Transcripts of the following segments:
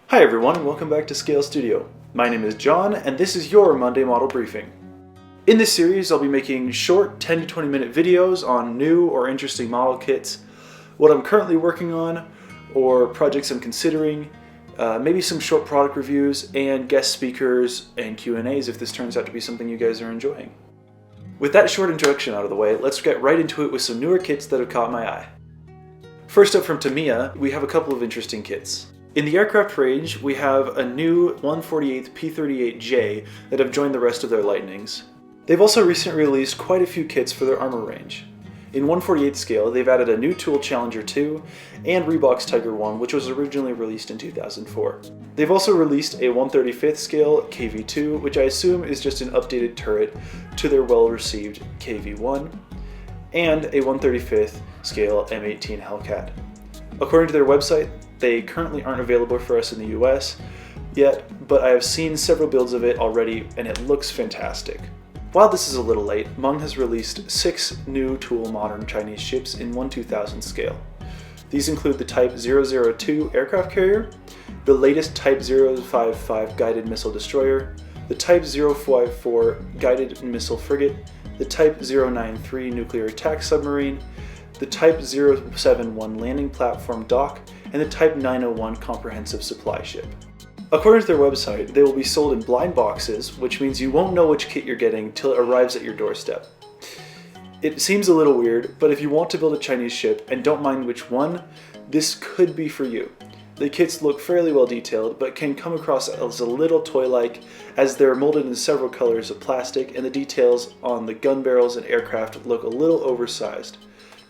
Hi everyone, and welcome back to Scale Studio. My name is John, and this is your Monday model briefing. In this series, I'll be making short 10 to 20 minute videos on new or interesting model kits, what I'm currently working on, or projects I'm considering, maybe some short product reviews, and guest speakers and Q&As if this turns out to be something you guys are enjoying. With that short introduction out of the way, let's get right into it with some newer kits that have caught my eye. First up from Tamiya, we have a couple of interesting kits. In the aircraft range, we have a new 148th P38J that have joined the rest of their Lightnings. They've also recently released quite a few kits for their armor range. In 148th scale, they've added a new tool Challenger 2 and Reebok's Tiger 1, which was originally released in 2004. They've also released a 135th scale KV2, which I assume is just an updated turret to their well-received KV1, and a 135th scale M18 Hellcat. According to their website, they currently aren't available for us in the US yet, but I have seen several builds of it already and it looks fantastic. While this is a little late, Meng has released 6 new tool modern Chinese ships in 1/2000 scale. These include the Type 002 aircraft carrier, the latest Type 055 guided missile destroyer, the Type 054 guided missile frigate, the Type 093 nuclear attack submarine, the Type 071 landing platform dock, and the Type 901 comprehensive supply ship. According to their website, they will be sold in blind boxes, which means you won't know which kit you're getting till it arrives at your doorstep. It seems a little weird, but if you want to build a Chinese ship and don't mind which one, this could be for you. The kits look fairly well detailed, but can come across as a little toy-like as they're molded in several colors of plastic and the details on the gun barrels and aircraft look a little oversized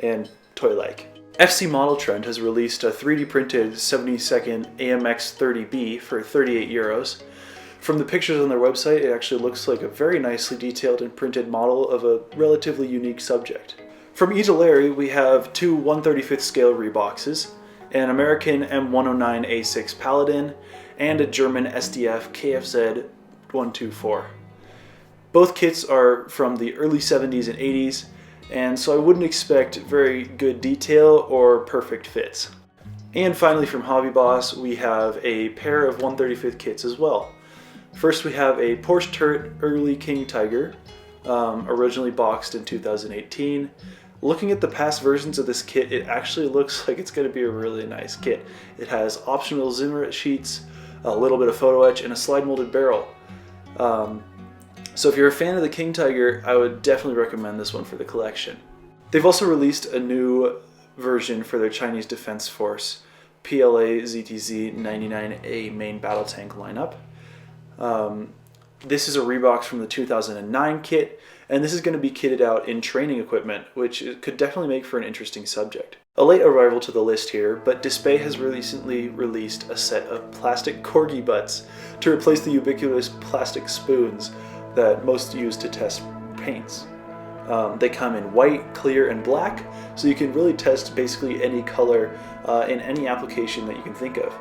and toy-like. FC Model Trend has released a 3D printed 72nd AMX 30B for 38 euros. From the pictures on their website, it actually looks like a very nicely detailed and printed model of a relatively unique subject. From Italeri, we have 2 1/35th scale Reeboxes, an American M109A6 Paladin, and a German SDF Kfz 124. Both kits are from the early 70s and 80s, and so I wouldn't expect very good detail or perfect fits. And finally from Hobby Boss, we have a pair of 1/35th kits as well. First we have a Porsche turret early King Tiger, originally boxed in 2018. Looking at the past versions of this kit, it actually looks like it's going to be a really nice kit. It has optional Zimmerit sheets, a little bit of photo etch, and a slide molded barrel. So if you're a fan of the King Tiger, I would definitely recommend this one for the collection. They've also released a new version for their Chinese Defense Force PLA ZTZ 99A main battle tank lineup. This is a Reebox from the 2009 kit, and this is going to be kitted out in training equipment, which could definitely make for an interesting subject. A late arrival to the list here, but Display has recently released a set of plastic corgi butts to replace the ubiquitous plastic spoons that most use to test paints. They come in white, clear, and black, so you can really test basically any color in any application that you can think of.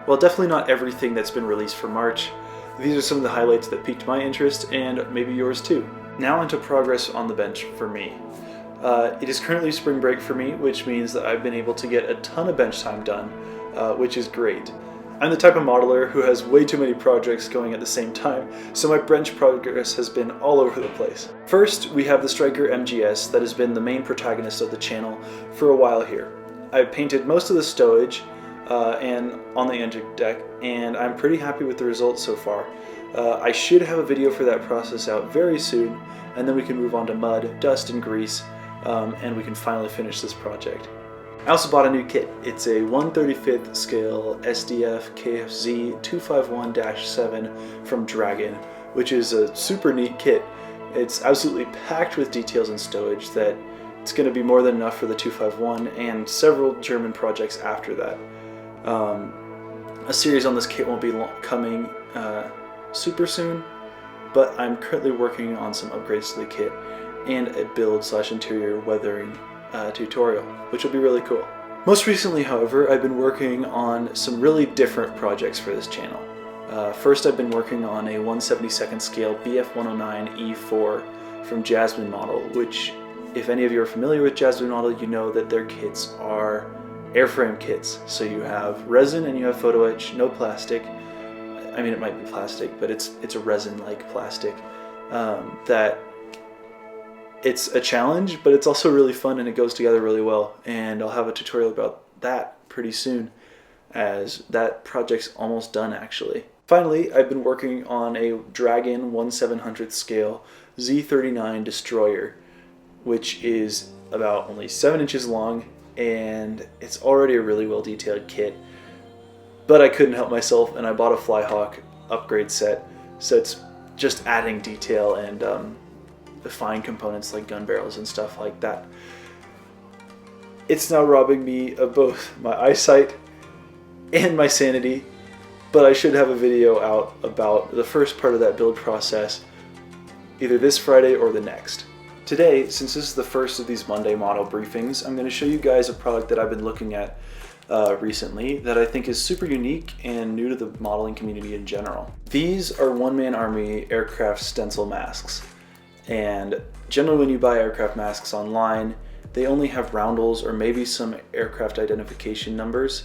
While definitely not everything that's been released for March, these are some of the highlights that piqued my interest and maybe yours too. Now into progress on the bench for me. It is currently spring break for me, which means that I've been able to get a ton of bench time done, which is great. I'm the type of modeler who has way too many projects going at the same time, so my bench progress has been all over the place. First, we have the Striker MGS that has been the main protagonist of the channel for a while here. I've painted most of the stowage and on the engine deck, and I'm pretty happy with the results so far. I should have a video for that process out very soon, and then we can move on to mud, dust, and grease, and we can finally finish this project. I also bought a new kit. It's a 1/35th scale SDF Kfc 251-7 from Dragon, which is a super neat kit. It's absolutely packed with details and stowage that it's going to be more than enough for the 251 and several German projects after that. A series on this kit won't be coming super soon, but I'm currently working on some upgrades to the kit and a build/interior weathering tutorial, which will be really cool. Most recently, however, I've been working on some really different projects for this channel. First, I've been working on a 1/72nd scale BF109 E4 from Jasmine Model, which, if any of you are familiar with Jasmine Model, you know that their kits are airframe kits. So you have resin and you have photo etch, no plastic. I mean, it might be plastic, but it's a resin-like plastic. That it's a challenge, but it's also really fun and it goes together really well. And I'll have a tutorial about that pretty soon, as that project's almost done actually. Finally, I've been working on a Dragon 1/700th scale Z39 destroyer, which is about only 7 inches long, and it's already a really well detailed kit. But I couldn't help myself and I bought a Flyhawk upgrade set, so it's just adding detail and the fine components like gun barrels and stuff like that. It's now robbing me of both my eyesight and my sanity, but I should have a video out about the first part of that build process either this Friday or the next. Today, since this is the first of these Monday model briefings, I'm going to show you guys a product that I've been looking at recently that I think is super unique and new to the modeling community in general. These are one-man army aircraft stencil masks, and generally when you buy aircraft masks online, they only have roundels or maybe some aircraft identification numbers,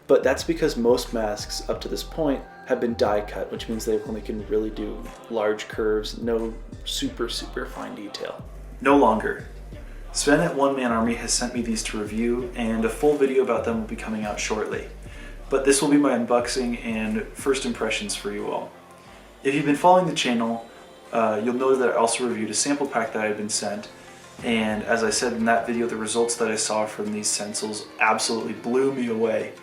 but that's because most masks up to this point have been die cut, which means they only can really do large curves, no super fine detail. No longer. Sven at One Man Army has sent me these to review, and a full video about them will be coming out shortly. But this will be my unboxing and first impressions for you all. If you've been following the channel, you'll know that I also reviewed a sample pack that I had been sent, and as I said in that video, the results that I saw from these stencils absolutely blew me away.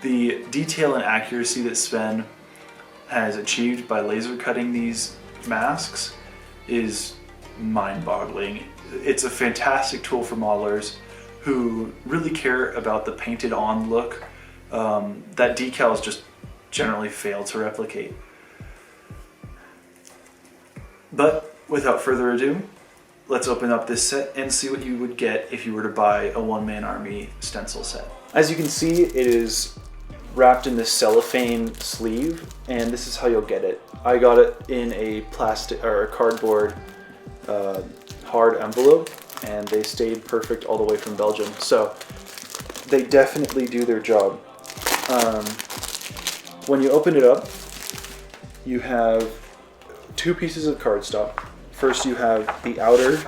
The detail and accuracy that Sven has achieved by laser cutting these masks is mind-boggling. It's a fantastic tool for modelers who really care about the painted on look that decals just generally fail to replicate. But without further ado, let's open up this set and see what you would get if you were to buy a one-man army stencil set. As you can see, it is wrapped in this cellophane sleeve, and this is how you'll get it. I got it in a plastic or a cardboard hard envelope, and they stayed perfect all the way from Belgium, so they definitely do their job. When you open it up, you have 2 pieces of cardstock. First you have the outer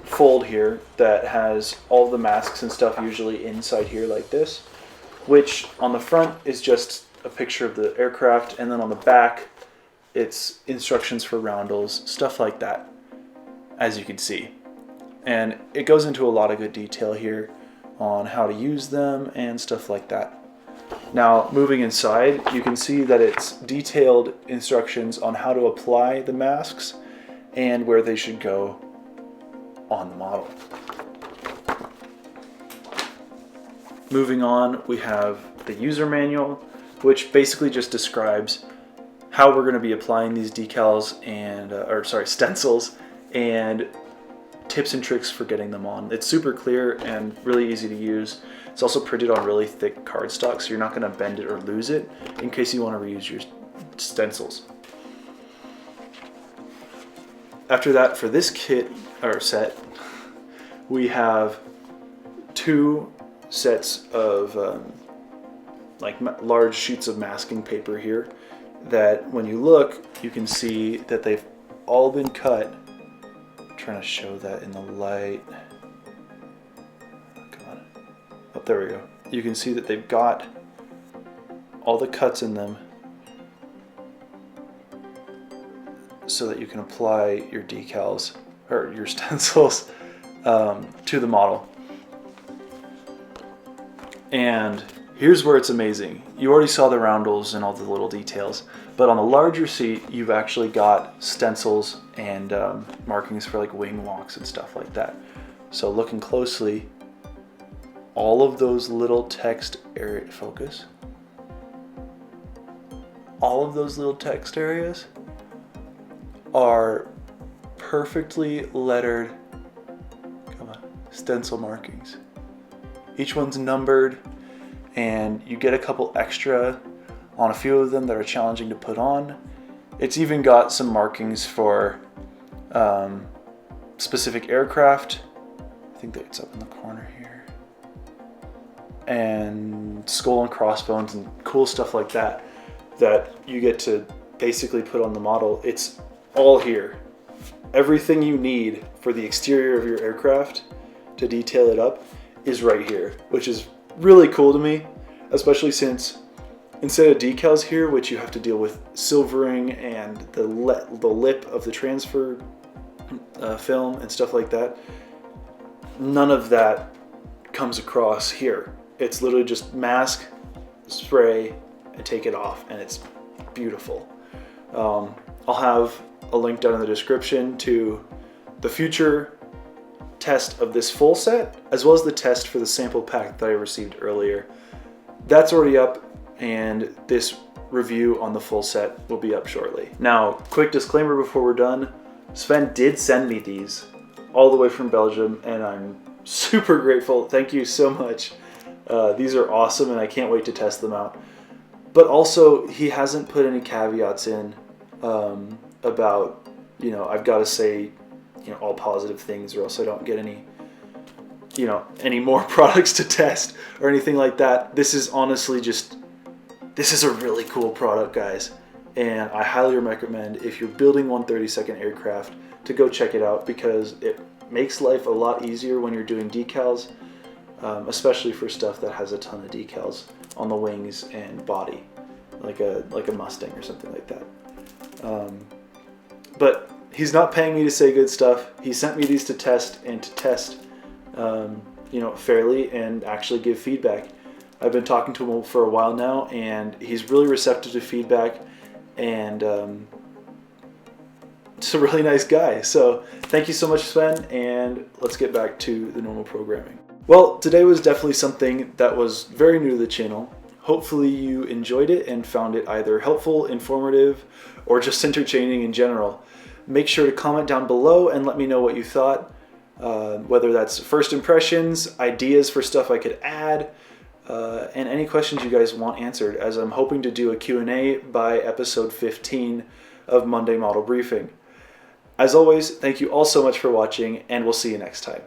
fold here that has all the masks and stuff usually inside here like this, which on the front is just a picture of the aircraft, and then on the back it's instructions for roundels, stuff like that, as you can see. And it goes into a lot of good detail here on how to use them and stuff like that. Now, moving inside, you can see that it's detailed instructions on how to apply the masks and where they should go on the model. Moving on, we have the user manual, which basically just describes how we're going to be applying these decals and, stencils, and tips and tricks for getting them on. It's super clear and really easy to use. It's also printed on really thick cardstock, so you're not going to bend it or lose it in case you want to reuse your stencils. After that, for this kit or set, we have 2 sets of large sheets of masking paper here that when you look, you can see that they've all been cut. I'm trying to show that in the light. Come on. Oh, there we go. You can see that they've got all the cuts in them so that you can apply your decals or your stencils to the model. And here's where it's amazing. You already saw the roundels and all the little details, but on the larger seat, you've actually got stencils and markings for like wing walks and stuff like that. So looking closely, all of those little text area, focus. All of those little text areas are perfectly lettered, come on, stencil markings. Each one's numbered, and you get a couple extra on a few of them that are challenging to put on. It's even got some markings for specific aircraft. I think that it's up in the corner here. and skull and crossbones and cool stuff like that that you get to basically put on the model. It's all here. Everything you need for the exterior of your aircraft to detail it up is right here, which is really cool to me, especially since instead of decals here, which you have to deal with silvering and the lip of the transfer film and stuff like that, none of that comes across here. It's literally just mask, spray, and take it off, and it's beautiful. I'll have a link down in the description to the future test of this full set, as well as the test for the sample pack that I received earlier. That's already up, and this review on the full set will be up shortly. Now, quick disclaimer before we're done. Sven did send me these all the way from Belgium, and I'm super grateful. Thank you so much. These are awesome, and I can't wait to test them out. But also, he hasn't put any caveats in about, you know, I've got to say, you know, all positive things, or else I don't get any, you know, any more products to test or anything like that. This is honestly just, this is a really cool product, guys. And I highly recommend, if you're building 1/32nd aircraft, to go check it out, because it makes life a lot easier when you're doing decals, especially for stuff that has a ton of decals on the wings and body, like a Mustang or something like that. But he's not paying me to say good stuff. He sent me these to test, and to test, you know, fairly and actually give feedback. I've been talking to him for a while now, and he's really receptive to feedback, and just a really nice guy. So thank you so much, Sven, and let's get back to the normal programming. Well, today was definitely something that was very new to the channel. Hopefully you enjoyed it and found it either helpful, informative, or just entertaining in general. Make sure to comment down below and let me know what you thought, whether that's first impressions, ideas for stuff I could add, and any questions you guys want answered, as I'm hoping to do a Q&A by episode 15 of Monday Model Briefing. As always, thank you all so much for watching, and we'll see you next time.